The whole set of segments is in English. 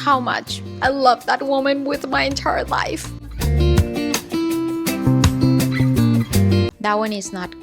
how much I love that woman with my entire life. That one is not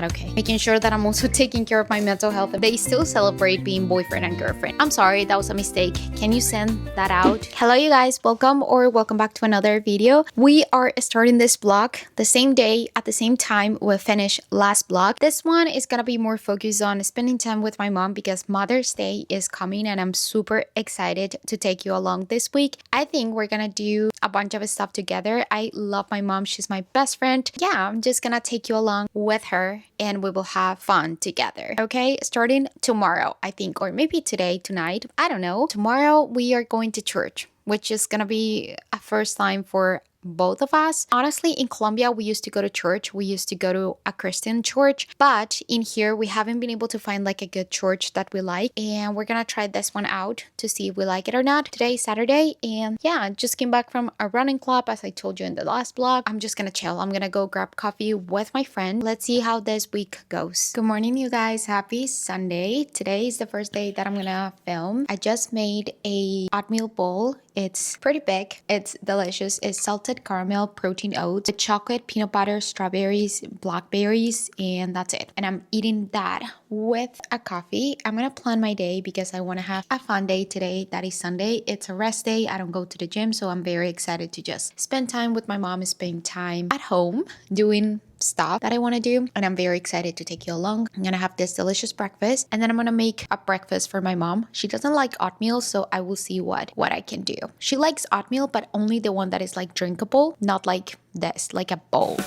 okay. Making sure that I'm also taking care of my mental health. They still celebrate being boyfriend and girlfriend. I'm sorry, that was a mistake. Can you send that out? Hello you guys, welcome back to another video. We are starting this vlog the same day at the same time we finished last vlog. This one is gonna be more focused on spending time with my mom because Mother's Day is coming and I'm super excited to take you along this week. I think we're gonna do a bunch of stuff together. I love my mom, she's my best friend. Yeah, I'm just gonna take you along with her and we will have fun together. Okay, starting tomorrow, I think, or maybe today, tonight, I don't know. Tomorrow we are going to church, which is gonna be a first time for both of us. Honestly, in Colombia, we used to go to church. We used to go to a Christian church, but in here, we haven't been able to find like a good church that we like. And we're gonna try this one out to see if we like it or not. Today is Saturday. And yeah, just came back from a running club. As I told you in the last vlog, I'm just gonna chill. I'm gonna go grab coffee with my friend. Let's see how this week goes. Good morning, you guys. Happy Sunday. Today is the first day that I'm gonna film. I just made a oatmeal bowl. It's pretty big. It's delicious. It's salted caramel protein oats with chocolate, peanut butter, strawberries, blackberries, and that's it. And I'm eating that with a coffee. I'm gonna plan my day because I want to have a fun day today. That is Sunday. It's a rest day. I don't go to the gym, so I'm very excited to just spend time with my mom, spend time at home doing stuff that I want to do, and I'm very excited to take you along. I'm gonna have this delicious breakfast and then I'm gonna make a breakfast for my mom. She doesn't like oatmeal, so I will see what I can do. She likes oatmeal, but only the one that is like drinkable, not like this, like a bowl.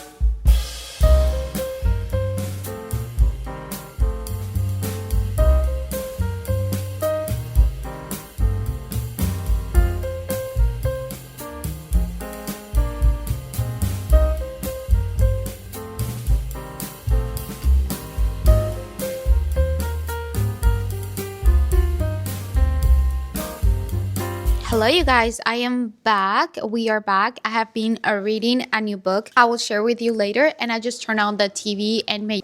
Hello you guys, I am back. We are back. I have been reading a new book. I will share with you later, and I just turned on the TV and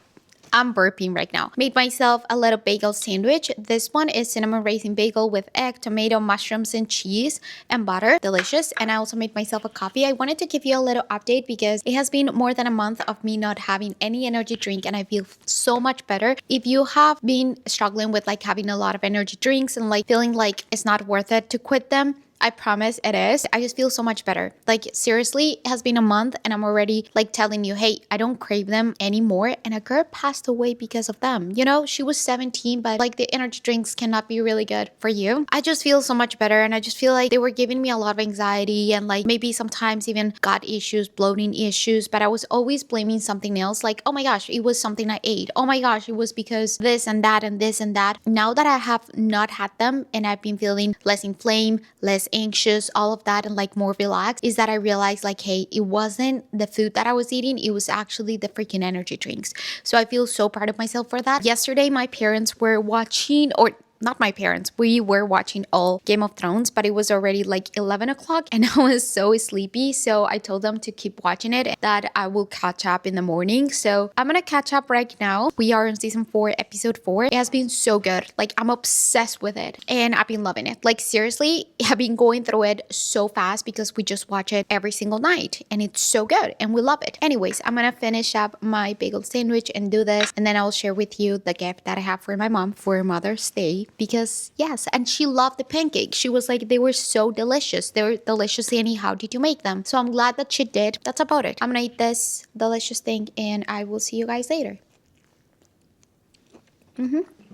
I'm burping right now. Made myself a little bagel sandwich. This one is cinnamon raisin bagel with egg, tomato, mushrooms, and cheese and butter. Delicious. And I also made myself a coffee. I wanted to give you a little update because it has been more than a month of me not having any energy drink and I feel so much better. If you have been struggling with like having a lot of energy drinks and like feeling like it's not worth it to quit them, I promise it is. I just feel so much better. Like seriously, it has been a month and I'm already like telling you, hey, I don't crave them anymore. And a girl passed away because of them. You know, she was 17, but like the energy drinks cannot be really good for you. I just feel so much better and I just feel like they were giving me a lot of anxiety and like maybe sometimes even gut issues, bloating issues, but I was always blaming something else. Like, oh my gosh, it was something I ate. Oh my gosh, it was because this and that and this and that. Now that I have not had them and I've been feeling less inflamed, less anxious, all of that, and like more relaxed, is that I realized like, hey, it wasn't the food that I was eating, it was actually the freaking energy drinks. So I feel so proud of myself for that. Yesterday my parents were watching, or not my parents, we were watching all Game of Thrones, but it was already like 11 o'clock and I was so sleepy. So I told them to keep watching it, that I will catch up in the morning. So I'm gonna catch up right now. We are in season 4, episode 4. It has been so good. Like I'm obsessed with it and I've been loving it. Like seriously, I've been going through it so fast because we just watch it every single night and it's so good and we love it. Anyways, I'm gonna finish up my bagel sandwich and do this, and then I'll share with you the gift that I have for my mom for Mother's Day. Because yes, and she loved the pancakes. She was like, they were so delicious. They were delicious, Annie. How did you make them? So I'm glad that she did. That's about it. I'm gonna eat this delicious thing and I will see you guys later.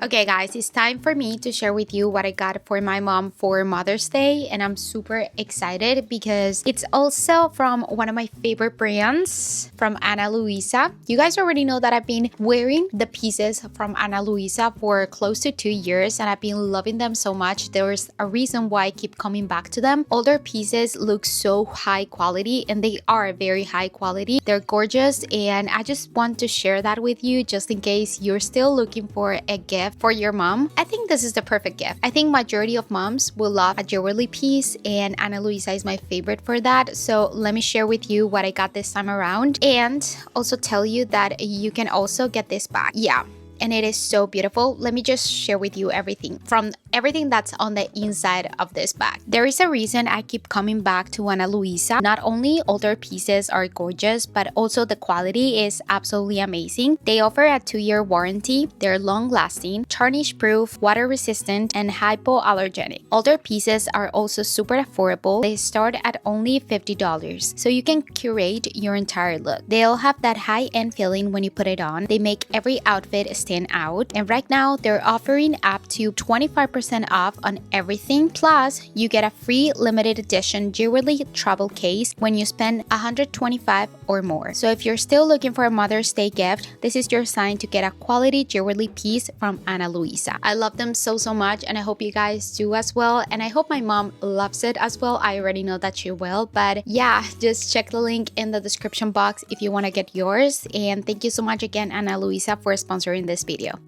Okay guys, it's time for me to share with you what I got for my mom for Mother's Day, and I'm super excited because it's also from one of my favorite brands, from Ana Luisa. You guys already know that I've been wearing the pieces from Ana Luisa for close to 2 years and I've been loving them so much. There's a reason why I keep coming back to them. All their pieces look so high quality and they are very high quality. They're gorgeous and I just want to share that with you just in case you're still looking for a gift for your mom. I think this is the perfect gift. I think majority of moms will love a jewelry piece and Ana Luisa is my favorite for that. So let me share with you what I got this time around and also tell you that you can also get this bag. Yeah. And it is so beautiful. Let me just share with you everything from everything that's on the inside of this bag. There is a reason I keep coming back to Ana Luisa. Not only all their pieces are gorgeous, but also the quality is absolutely amazing. They offer a 2-year warranty. They're long-lasting, tarnish-proof, water-resistant, and hypoallergenic. All their pieces are also super affordable. They start at only $50, so you can curate your entire look. They all have that high-end feeling when you put it on. They make every outfit stand out, and right now they're offering up to 25% off on everything. Plus, you get a free limited edition jewelry travel case when you spend $125 or more. So if you're still looking for a Mother's Day gift, this is your sign to get a quality jewelry piece from Ana Luisa. I love them so much, and I hope you guys do as well, and I hope my mom loves it as well. I already know that she will, but yeah, just check the link in the description box if you want to get yours. And thank you so much again, Ana Luisa, for sponsoring this video.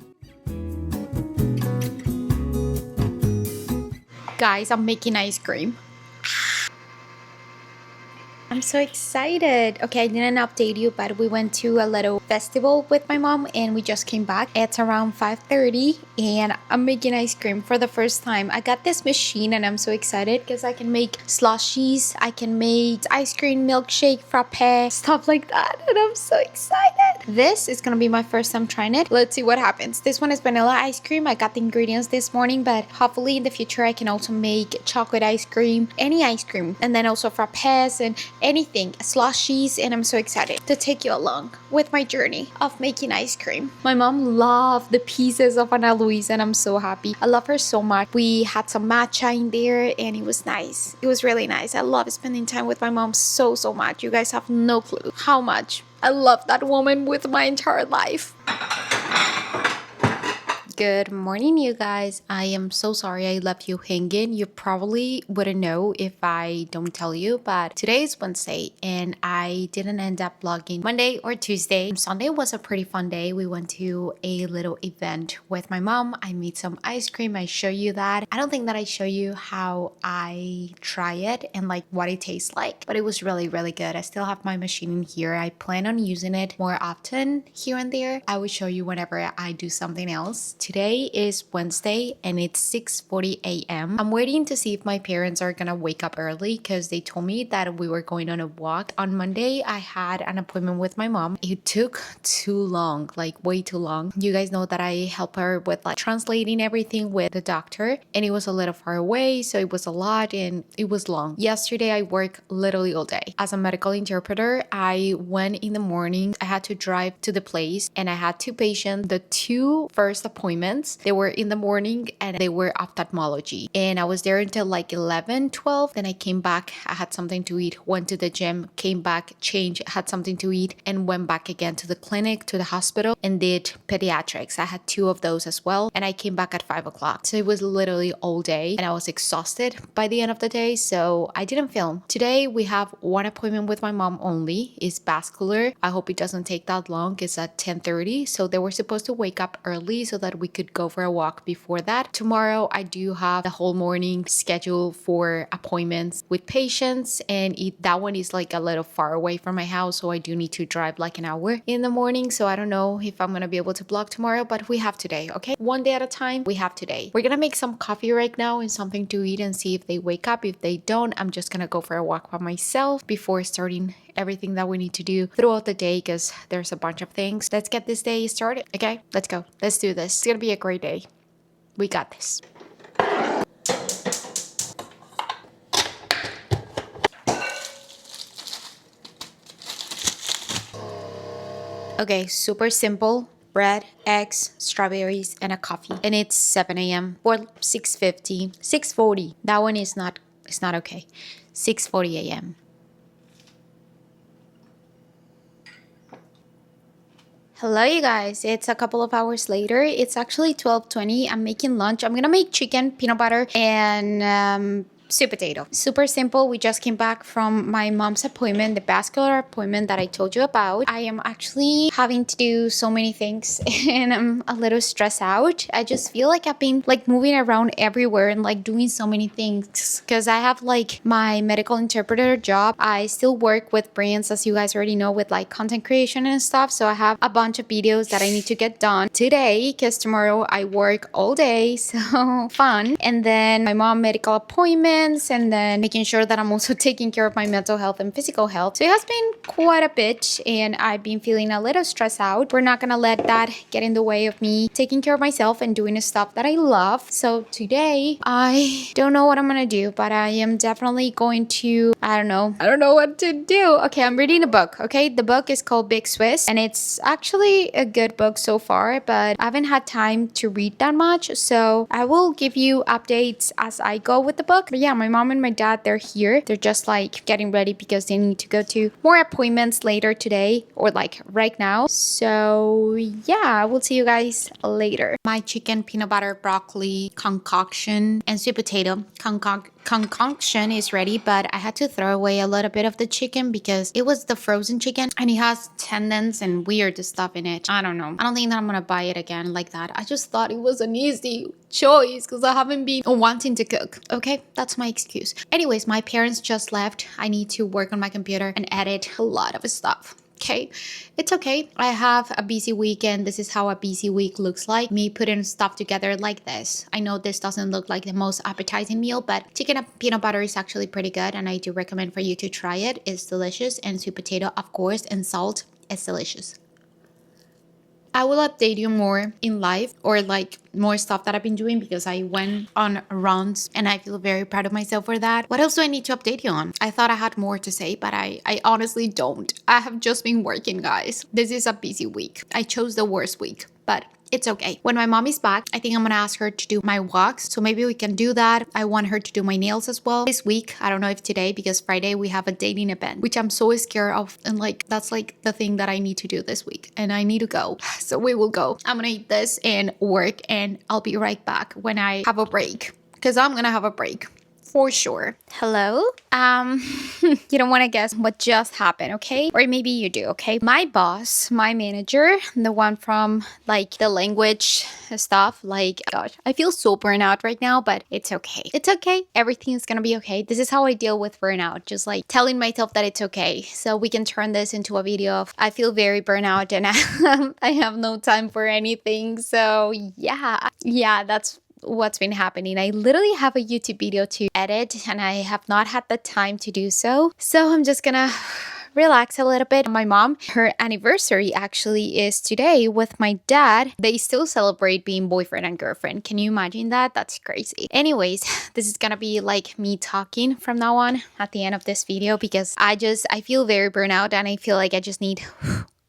Guys, I'm making ice cream. I'm so excited. Okay, I didn't update you, but we went to a little festival with my mom and we just came back. It's around 5:30 and I'm making ice cream for the first time. I got this machine and I'm so excited because I can make slushies, I can make ice cream, milkshake, frappe, stuff like that, and I'm so excited. This is gonna be my first time trying it. Let's see what happens. This one is vanilla ice cream. I got the ingredients this morning, but hopefully in the future I can also make chocolate ice cream, any ice cream, and then also frappes and anything, slushies, and I'm so excited to take you along with my journey of making ice cream. My mom loved the pieces of Ana Luisa and I'm so happy. I love her so much. We had some matcha in there and it was nice. It was really nice. I love spending time with my mom so much. You guys have no clue how much I love that woman with my entire life. Good morning, you guys. I am so sorry I left you hanging. You probably wouldn't know if I don't tell you, but today is Wednesday and I didn't end up vlogging Monday or Tuesday. Sunday was a pretty fun day. We went to a little event with my mom. I made some ice cream. I show you that. I don't think that I show you how I try it and like what it tastes like, but it was really good. I still have my machine in here. I plan on using it more often here and there. I will show you whenever I do something else. Today is Wednesday and it's 6:40 a.m. I'm waiting to see if my parents are gonna wake up early because they told me that we were going on a walk. On Monday, I had an appointment with my mom. It took too long, like way too long. You guys know that I help her with like translating everything with the doctor and it was a little far away, so it was a lot and it was long. Yesterday, I worked literally all day. As a medical interpreter, I went in the morning. I had to drive to the place and I had 2 patients. The 2 first appointments, they were in the morning and they were ophthalmology. And I was there until like 11, 12. Then I came back, I had something to eat, went to the gym, came back, changed, had something to eat, and went back again to the clinic, to the hospital, and did pediatrics. I had 2 of those as well. And I came back at 5 o'clock. So it was literally all day and I was exhausted by the end of the day. So I didn't film. Today we have 1 appointment with my mom only. It's vascular. I hope it doesn't take that long. It's at 10:30. So they were supposed to wake up early so that we could go for a walk before that. Tomorrow I do have the whole morning scheduled for appointments with patients and that one is like a little far away from my house, so I do need to drive like an hour in the morning. So I don't know if I'm gonna be able to vlog tomorrow, but we have today, okay? One day at a time, we have today. We're gonna make some coffee right now and something to eat and see if they wake up. If they don't, I'm just gonna go for a walk by myself before starting everything that we need to do throughout the day because there's a bunch of things. Let's get this day started, okay? Let's go. Let's do this. It's gonna be a great day. We got this. Okay, super simple. Bread, eggs, strawberries, and a coffee. And it's 7 a.m. or 6:50, 6:40. That one is not, it's not okay. 6:40 a.m. Hello, you guys. It's a couple of hours later. It's actually 12:20. I'm making lunch. I'm gonna make chicken, peanut butter, and sweet potato. Super simple. We just came back from my mom's appointment, the vascular appointment that I told you about. I am actually having to do so many things and I'm a little stressed out. I just feel like I've been like moving around everywhere and like doing so many things because I have like my medical interpreter job. I still work with brands, as you guys already know, with like content creation and stuff. So I have a bunch of videos that I need to get done today because tomorrow I work all day. So fun. And then my mom medical appointments and then making sure that I'm also taking care of my mental health and physical health. So it has been quite a bit and I've been feeling a little stressed out. We're not gonna let that get in the way of me taking care of myself and doing the stuff that I love. So today I don't know what I'm gonna do, but I am definitely going to, I don't know what to do. Okay, I'm reading a book. Okay, the book is called Big Swiss and it's actually a good book so far, but I haven't had time to read that much. So I will give you updates as I go with the book. But yeah, my mom and my dad, they're here. They're just like getting ready because they need to go to more appointments later today or like right now. So yeah, I will see you guys later. My chicken peanut butter broccoli concoction and sweet potato concoction is ready, but I had to throw away a little bit of the chicken because it was the frozen chicken and it has tendons and weird stuff in it. I don't know. I don't think that I'm gonna buy it again like that. I just thought it was an easy choice because I haven't been wanting to cook. Okay, that's my excuse. Anyways, my parents just left. I need to work on my computer and edit a lot of stuff. Okay, it's okay. I have a busy weekend. This is how a busy week looks like. Me putting stuff together like this. I know this doesn't look like the most appetizing meal, but chicken and peanut butter is actually pretty good and I do recommend for you to try it. It's delicious. And sweet potato, of course, and salt. It's delicious. I will update you more in life or like more stuff that I've been doing because I went on runs and I feel very proud of myself for that. What else do I need to update you on? I thought I had more to say, but I honestly don't. I have just been working, guys. This is a busy week. I chose the worst week, but it's okay. When my mom is back, I think I'm gonna ask her to do my walks. So maybe we can do that. I want her to do my nails as well this week. I don't know if today, because Friday we have a dating event, which I'm so scared of. And like, that's like the thing that I need to do this week and I need to go. So we will go. I'm gonna eat this and work and I'll be right back when I have a break because I'm gonna have a break. For sure. Hello? You don't want to guess what just happened, okay? Or maybe you do, okay? My boss, my manager, the one from like the language stuff, like, gosh, I feel so burnout right now, but it's okay. It's okay. Everything's gonna be okay. This is how I deal with burnout. Just like telling myself that it's okay. So we can turn this into a video of I feel very burnout and I have no time for anything. So yeah, that's what's been happening. I literally have a YouTube video to edit and I have not had the time to do so. So I'm just gonna relax a little bit. My mom, her anniversary actually is today with my dad. They still celebrate being boyfriend and girlfriend. Can you imagine that? That's crazy. Anyways, this is gonna be like me talking from now on at the end of this video because I feel very burnout and I feel like I just need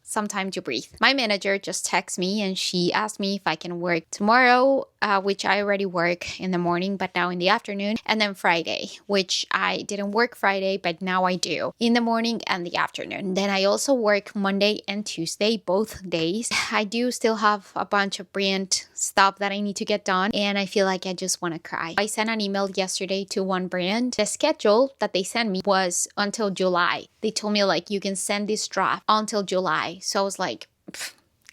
some time to breathe. My manager just texted me and she asked me if I can work tomorrow, which I already work in the morning, but now in the afternoon, and then Friday, which I didn't work Friday, but now I do in the morning and the afternoon. Then I also work Monday and Tuesday, both days. I do still have a bunch of brand stuff that I need to get done, and I feel like I just want to cry. I sent an email yesterday to one brand. The schedule that they sent me was until July. They told me like, you can send this draft until July. So I was like,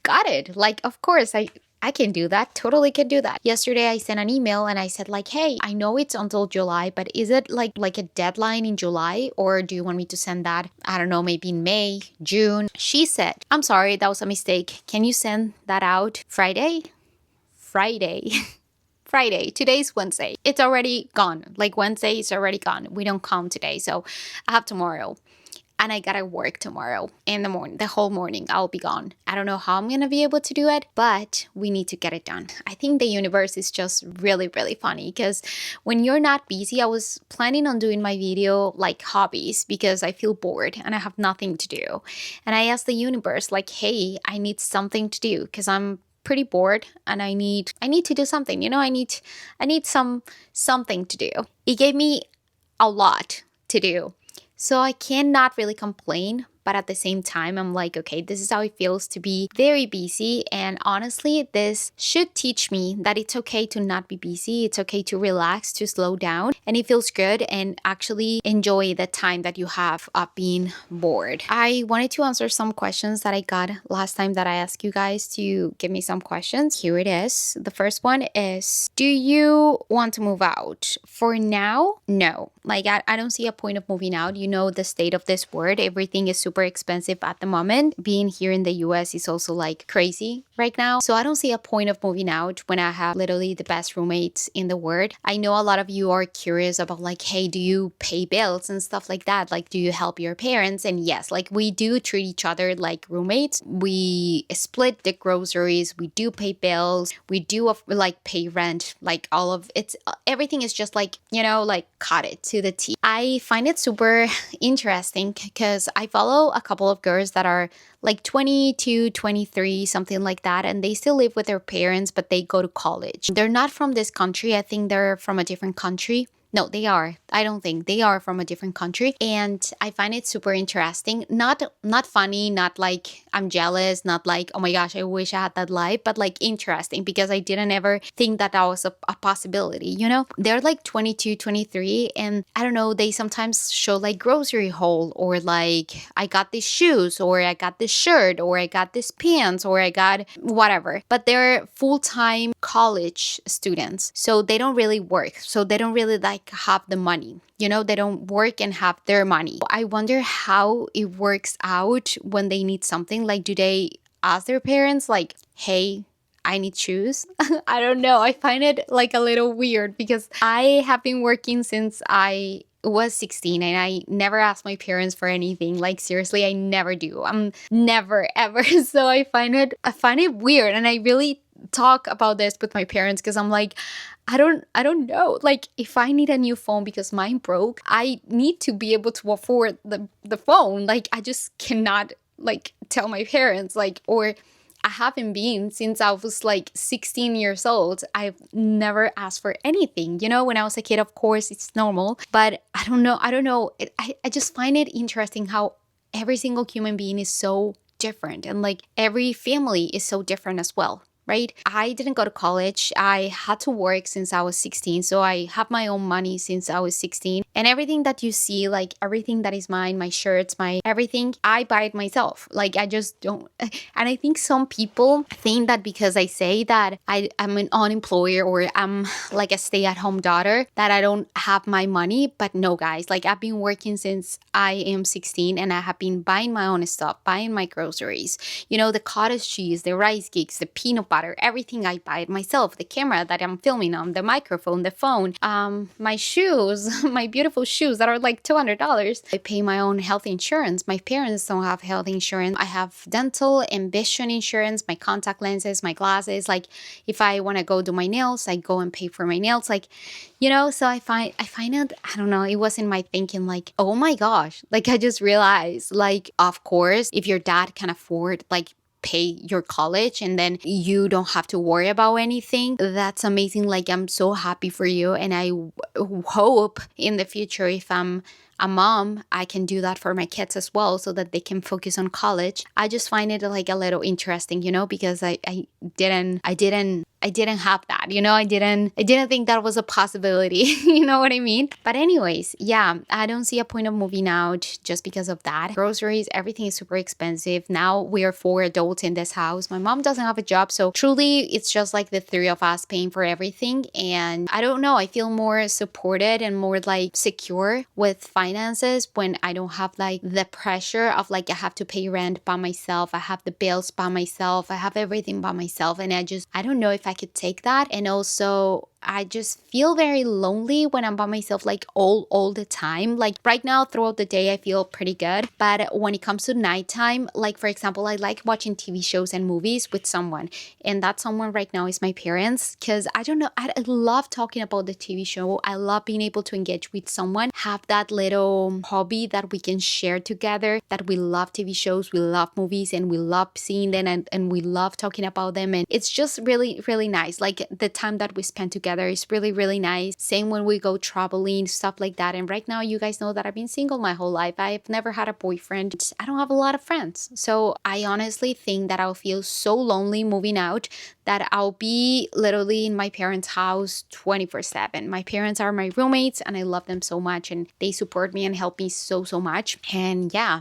got it. Like, of course, I can do that. Totally can do that. Yesterday, I sent an email and I said like, hey, I know it's until July, but is it like a deadline in July? Or do you want me to send that, I don't know, maybe in May, June? She said, I'm sorry, that was a mistake. Can you send that out Friday? Friday. Today's Wednesday. It's already gone. Like Wednesday is already gone. We don't count today. So I have tomorrow. And I gotta work tomorrow in the morning, the whole morning. I'll be gone. I don't know how I'm gonna be able to do it, but we need to get it done. I think the universe is just really, really funny because when you're not busy, I was planning on doing my video like hobbies because I feel bored and I have nothing to do. And I asked the universe like, hey, I need something to do because I'm pretty bored and I need to do something. You know, I need something to do. It gave me a lot to do. So I cannot really complain, but at the same time, I'm like, okay, this is how it feels to be very busy. And honestly, this should teach me that it's okay to not be busy. It's okay to relax, to slow down, and it feels good, and actually enjoy the time that you have of being bored. I wanted to answer some questions that I got last time that I asked you guys to give me some questions. Here it is. The first one is, do you want to move out? For now, no. Like, I don't see a point of moving out. You know, the state of this world, everything is super expensive at the moment. Being here in the US is also like crazy right now. So I don't see a point of moving out when I have literally the best roommates in the world. I know a lot of you are curious about like, hey, do you pay bills and stuff like that? Like, do you help your parents? And yes, like we do treat each other like roommates. We split the groceries. We do pay bills. We do like pay rent. Like all of it's, everything is just like, you know, like cut it to the T. I find it super interesting because I follow a couple of girls that are like 22, 23, something like that. And they still live with their parents, but they go to college. They're not from this country. I think they're from a different country. No, they are. I don't think they are from a different country. And I find it super interesting. Not funny, not like I'm jealous, not like, oh my gosh, I wish I had that life, but like interesting because I didn't ever think that that was a possibility, you know? They're like 22, 23, and I don't know, they sometimes show like grocery haul, or like I got these shoes, or I got this shirt, or I got this pants, or I got whatever. But they're full-time college students, so they don't really work. So they don't really like have the money, you know, they don't work and have their money. I wonder how it works out when they need something. Like, do they ask their parents like, hey, I need shoes? I don't know. I find it like a little weird because I have been working since I was 16 and I never asked my parents for anything. Like, seriously, I never do. I'm never ever. So I find it weird, and I really talk about this with my parents because I'm like, I don't know. Like, if I need a new phone because mine broke, I need to be able to afford the phone. Like, I just cannot like tell my parents, like, or I haven't been since I was like 16 years old. I've never asked for anything. You know, when I was a kid, of course, it's normal. But I don't know. I just find it interesting how every single human being is so different. And like every family is so different as well. Right? I didn't go to college. I had to work since I was 16. So I have my own money since I was 16. And everything that you see, like everything that is mine, my shirts, my everything, I buy it myself. Like, I just don't. And I think some people think that because I say that I'm an unemployer or I'm like a stay-at-home daughter, that I don't have my money. But no, guys, like I've been working since I am 16 and I have been buying my own stuff, buying my groceries, you know, the cottage cheese, the rice cakes, the peanut butter, everything I buy it myself, the camera that I'm filming on, the microphone, the phone, my shoes, my beautiful shoes that are like $200. I pay my own health insurance. My parents don't have health insurance. I have dental and vision insurance, my contact lenses, my glasses. Like, if I want to go do my nails, I go and pay for my nails. Like, you know, so I find it, I don't know, it wasn't my thinking like, oh my gosh, like I just realized, like, of course, if your dad can afford like pay your college and then you don't have to worry about anything, that's amazing. Like, I'm so happy for you, and I hope in the future, if I'm a mom, I can do that for my kids as well, so that they can focus on college. I just find it like a little interesting, you know, because I didn't have that, you know, I didn't think that was a possibility. You know what I mean? But anyways, yeah, I don't see a point of moving out just because of that. Groceries, everything is super expensive. Now we are 4 adults in this house. My mom doesn't have a job, so truly it's just like the 3 of us paying for everything. And I don't know, I feel more supported and more like secure with finances when I don't have like the pressure of like I have to pay rent by myself, I have the bills by myself, I have everything by myself. And I don't know if I could take that. And also, I just feel very lonely when I'm by myself, like all the time. Like right now, throughout the day, I feel pretty good. But when it comes to nighttime, like for example, I like watching TV shows and movies with someone. And that someone right now is my parents. Because I don't know, I love talking about the TV show. I love being able to engage with someone, have that little hobby that we can share together, that we love TV shows, we love movies, and we love seeing them, and we love talking about them. And it's just really, really nice. Like the time that we spend together together. It's really, really nice. Same when we go traveling, stuff like that. And right now, you guys know that I've been single my whole life. I've never had a boyfriend. I don't have a lot of friends. So I honestly think that I'll feel so lonely moving out that I'll be literally in my parents' house 24/7. My parents are my roommates and I love them so much and they support me and help me so, so much. And yeah.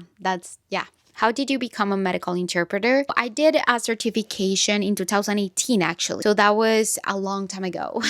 How did you become a medical interpreter? I did a certification in 2018, actually. So that was a long time ago.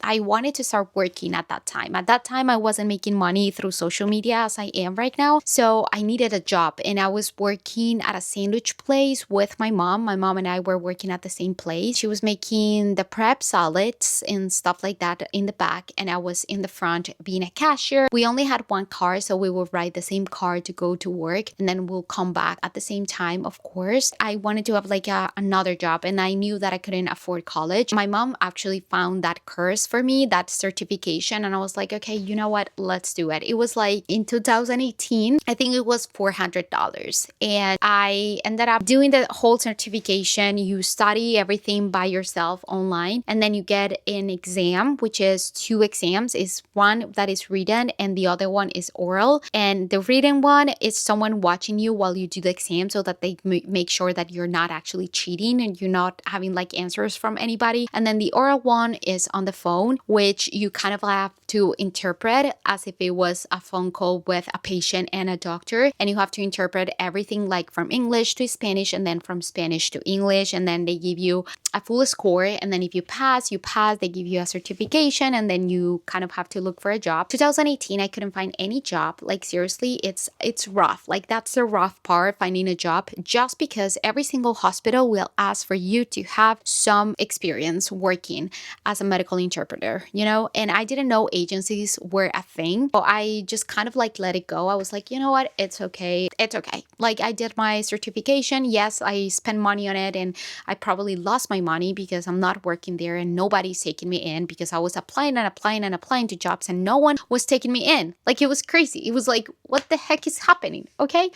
I wanted to start working at that time. At that time, I wasn't making money through social media as I am right now. So I needed a job and I was working at a sandwich place with my mom. My mom and I were working at the same place. She was making the prep salads and stuff like that in the back. And I was in the front being a cashier. We only had one car, so we would ride the same car to go to work. And then we'll come back at the same time, of course. I wanted to have like another job and I knew that I couldn't afford college. My mom actually found that course for me, that certification. And I was like, okay, you know what? Let's do it. It was like in 2018, I think it was $400. And I ended up doing the whole certification. You study everything by yourself online. And then you get an exam, which is 2 exams. Is one that is written and the other one is oral. And the written one is someone watching you while you do the exam so that they make sure that you're not actually cheating and you're not having like answers from anybody. And then the oral one is on the phone, which you kind of have to interpret as if it was a phone call with a patient and a doctor. And you have to interpret everything like from English to Spanish and then from Spanish to English. And then they give you a full score. And then if you pass, they give you a certification and then you kind of have to look for a job. 2018, I couldn't find any job. Like seriously, it's rough. Like that's the rough part, finding a job, just because every single hospital will ask for you to have some experience working as a medical interpreter, you know? And I didn't know agencies were a thing. So I just kind of like let it go. I was like, you know what? It's okay. It's okay. Like I did my certification. Yes, I spent money on it and I probably lost my money because I'm not working there and nobody's taking me in because I was applying to jobs and no one was taking me in. Like it was crazy. It was like, what the heck is happening? Okay.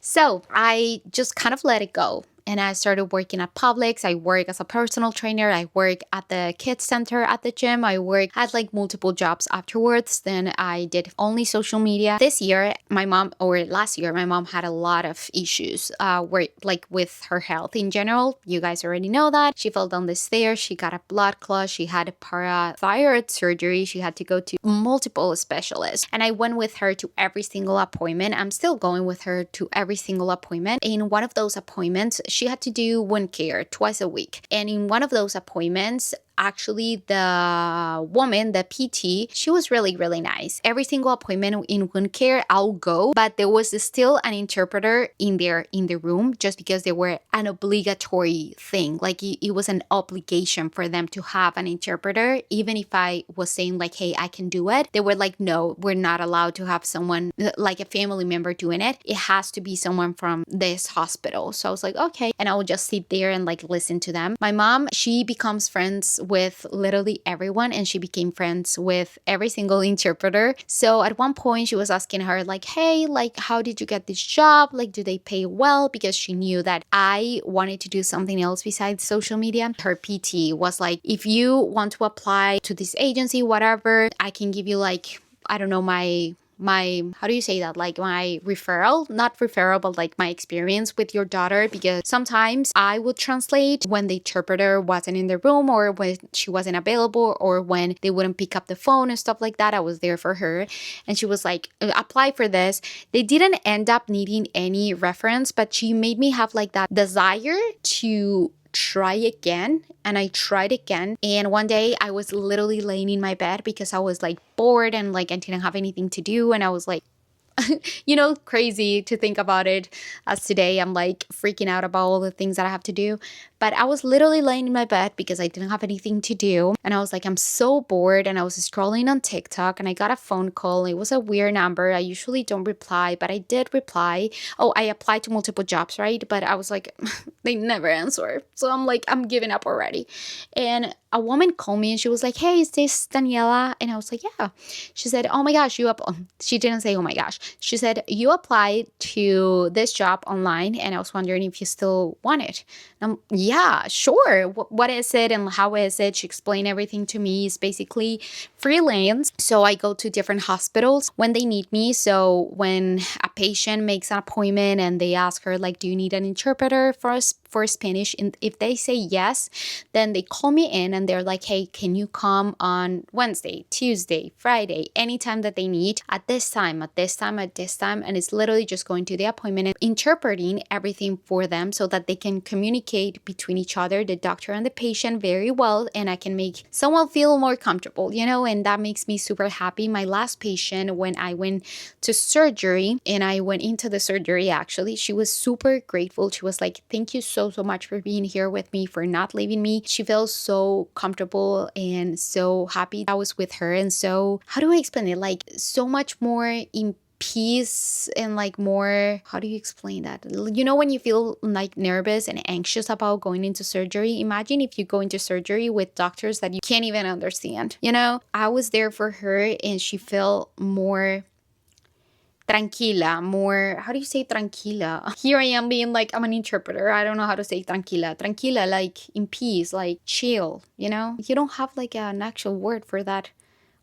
So I just kind of let it go. And I started working at Publix. I work as a personal trainer. I work at the kids center at the gym. I had like multiple jobs afterwards. Then I did only social media. Last year, my mom had a lot of issues with her health in general. You guys already know that. She fell down the stairs. She got a blood clot. She had a parathyroid surgery. She had to go to multiple specialists. And I went with her to every single appointment. I'm still going with her to every single appointment. In one of those appointments, she had to do wound care twice a week. And in one of those appointments, actually the woman, the PT, she was really, really nice. Every single appointment in wound care, I'll go, but there was still an interpreter in the room just because they were an obligatory thing. Like it was an obligation for them to have an interpreter. Even if I was saying like, hey, I can do it, they were like, no, we're not allowed to have someone like a family member doing it. It has to be someone from this hospital. So I was like, okay. And I would just sit there and like listen to them. My mom, she becomes friends with literally everyone and she became friends with every single interpreter. So at one point she was asking her like, hey, like how did you get this job? Like do they pay well? Because she knew that I wanted to do something else besides social media. Her PT was like, if you want to apply to this agency, whatever, I can give you like, I don't know, my how do you say that, like my referral, not referral, but like my experience with your daughter, because sometimes I would translate when the interpreter wasn't in the room or when she wasn't available or when they wouldn't pick up the phone and stuff like that. I was there for her and she was like, apply for this. They didn't end up needing any reference, but she made me have like that desire to try again. And I tried again. And one day I was literally laying in my bed because I was like bored and like I didn't have anything to do. And I was like, you know, crazy to think about it as today. I'm like freaking out about all the things that I have to do. But I was literally laying in my bed because I didn't have anything to do. And I was like, I'm so bored. And I was scrolling on TikTok and I got a phone call. It was a weird number. I usually don't reply, but I did reply. Oh, I applied to multiple jobs, right? But I was like, they never answer. So I'm like, I'm giving up already. And a woman called me and she was like, hey, is this Daniela? And I was like, yeah. She said, oh my gosh, she didn't say, oh my gosh. She said, you applied to this job online and I was wondering if you still want it. Yeah, sure. What is it and how is it? She explained everything to me. It's basically freelance. So I go to different hospitals when they need me. So when a patient makes an appointment and they ask her, like, do you need an interpreter for Spanish? And if they say yes, then they call me in and they're like, hey, can you come on Wednesday, Tuesday, Friday, anytime that they need at this time, at this time, at this time. And it's literally just going to the appointment and interpreting everything for them so that they can communicate between each other, the doctor and the patient, very well. And I can make someone feel more comfortable, and that makes me super happy. My last patient, when I went to surgery and I went into the surgery, actually, she was super grateful. She was like, thank you so much for being here with me, for not leaving me. She felt so comfortable and so happy I was with her. And so, how do I explain it? Like, so much more in peace and like more, how do you explain that? When you feel like nervous and anxious about going into surgery, imagine if you go into surgery with doctors that you can't even understand. I was there for her and she felt more tranquila, more, how do you say tranquila? Here I am being like, I'm an interpreter. I don't know how to say tranquila. Tranquila, like in peace, like chill, You don't have like an actual word for that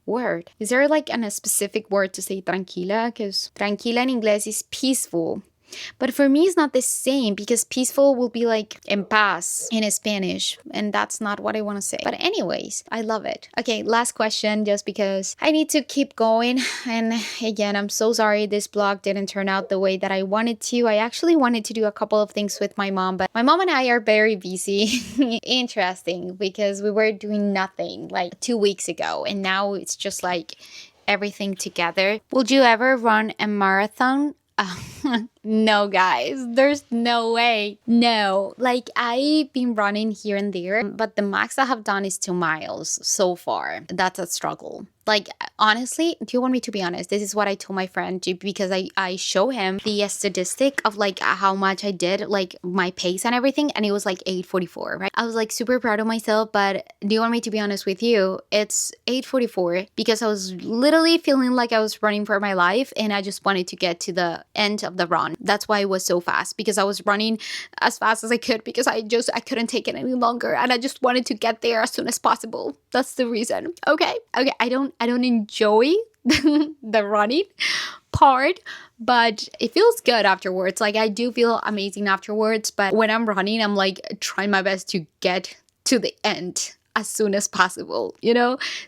word. Is there like a specific word to say tranquila? Because tranquila in English is peaceful. But for me, it's not the same because peaceful will be like en paz in Spanish. And that's not what I want to say. But anyways, I love it. Okay, last question, just because I need to keep going. And again, I'm so sorry this vlog didn't turn out the way that I wanted to. I actually wanted to do a couple of things with my mom, but my mom and I are very busy. Interesting, because we were doing nothing like 2 weeks ago. And now it's just like everything together. Would you ever run a marathon? No, guys, there's no way. No, like I've been running here and there, but the max I have done is 2 miles so far. That's a struggle. Like, honestly, do you want me to be honest? This is what I told my friend, because I show him the statistic of like how much I did, like my pace and everything, and it was like 8:44, right? I was like super proud of myself, but do you want me to be honest with you? It's 8:44 because I was literally feeling like I was running for my life and I just wanted to get to the end of the run. That's why it was so fast, because I was running as fast as I could because I couldn't take it any longer and I just wanted to get there as soon as possible. That's the reason. Okay, I don't enjoy the running part, but it feels good afterwards. Like I do feel amazing afterwards, but when I'm running, I'm like trying my best to get to the end as soon as possible,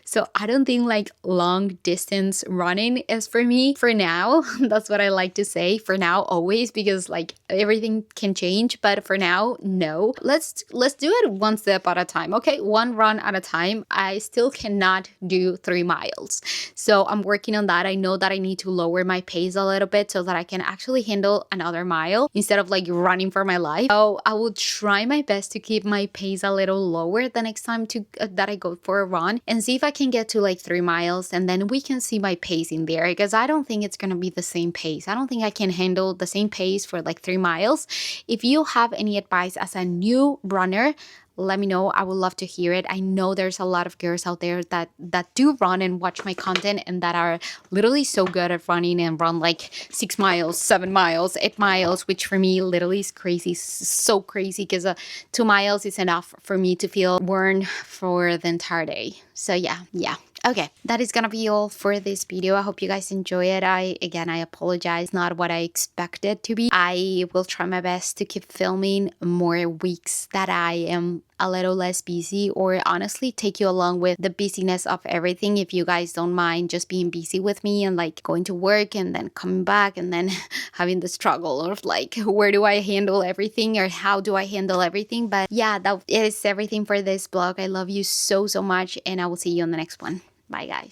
So I don't think like long distance running is for me for now. That's what I like to say, for now, always, because like everything can change, but for now, no. Let's do it one step at a time. Okay, one run at a time. I still cannot do 3 miles, so I'm working on that. I know that I need to lower my pace a little bit so that I can actually handle another mile instead of like running for my life. So I will try my best to keep my pace a little lower the next time that I go for a run, and see if I can get to like 3 miles, and then we can see my pace in there, because I don't think it's gonna be the same pace. I don't think I can handle the same pace for like 3 miles. If you have any advice as a new runner, let me know. I would love to hear it. I know there's a lot of girls out there that do run and watch my content and that are literally so good at running and run like 6 miles, 7 miles, 8 miles, which for me literally is crazy, so crazy, because 2 miles is enough for me to feel worn for the entire day. So yeah. Okay, that is gonna be all for this video. I hope you guys enjoy it. I apologize, not what I expected to be. I will try my best to keep filming more weeks that I am a little less busy, or honestly take you along with the busyness of everything, if you guys don't mind just being busy with me and like going to work and then coming back and then having the struggle of like, where do I handle everything, or how do I handle everything? But yeah, that is everything for this vlog. I love you so much, and I will see you on the next one. Bye, guys.